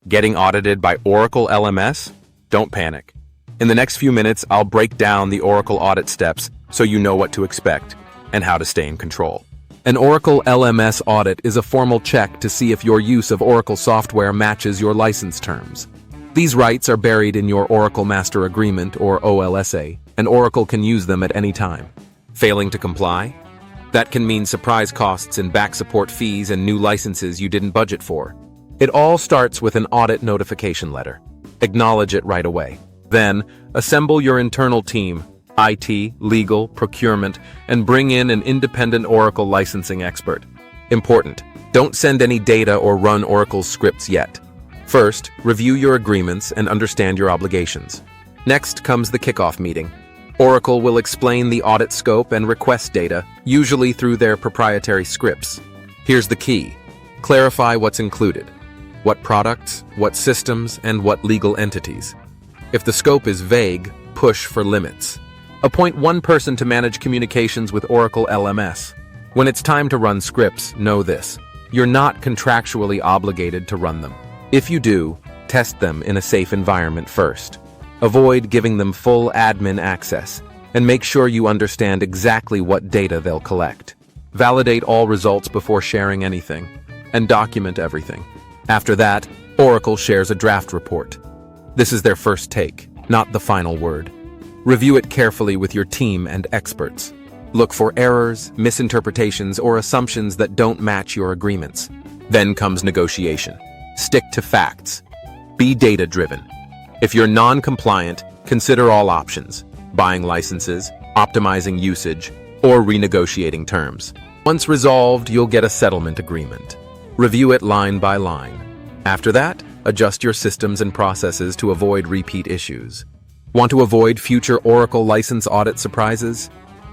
Getting audited by Oracle LMS? Don't panic. In the next few minutes, I'll break down the Oracle audit steps so you know what to expect and how to stay in control. An Oracle LMS audit is a formal check to see if your use of Oracle software matches your license terms. These rights are buried in your Oracle Master Agreement, or OLSA, and Oracle can use them at any time. Failing to comply? That can mean surprise costs and back support fees and new licenses you didn't budget for. It all starts with an audit notification letter. Acknowledge it right away. Then, assemble your internal team, IT, legal, procurement, and bring in an independent Oracle licensing expert. Important, don't send any data or run Oracle's scripts yet. First, review your agreements and understand your obligations. Next comes the kickoff meeting. Oracle will explain the audit scope and request data, usually through their proprietary scripts. Here's the key. Clarify what's included. What products, what systems, and what legal entities. If the scope is vague, push for limits. Appoint one person to manage communications with Oracle LMS. When it's time to run scripts, know this. You're not contractually obligated to run them. If you do, test them in a safe environment first. Avoid giving them full admin access, and make sure you understand exactly what data they'll collect. Validate all results before sharing anything, and document everything. After that, Oracle shares a draft report. This is their first take, not the final word. Review it carefully with your team and experts. Look for errors, misinterpretations, or assumptions that don't match your agreements. Then comes negotiation. Stick to facts. Be data-driven. If you're non-compliant, consider all options: buying licenses, optimizing usage, or renegotiating terms. Once resolved, you'll get a settlement agreement. Review it line by line. After that, adjust your systems and processes to avoid repeat issues. Want to avoid future Oracle license audit surprises?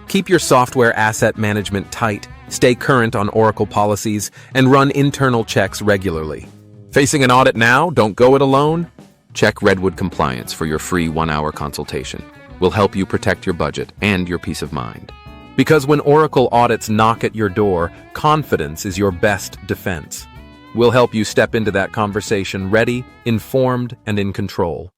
Keep your software asset management tight, stay current on Oracle policies, and run internal checks regularly. Facing an audit now? Don't go it alone? Check Redwood Compliance for your free 1-hour consultation. We'll help you protect your budget and your peace of mind. Because when Oracle audits knock at your door, confidence is your best defense. We'll help you step into that conversation ready, informed, and in control.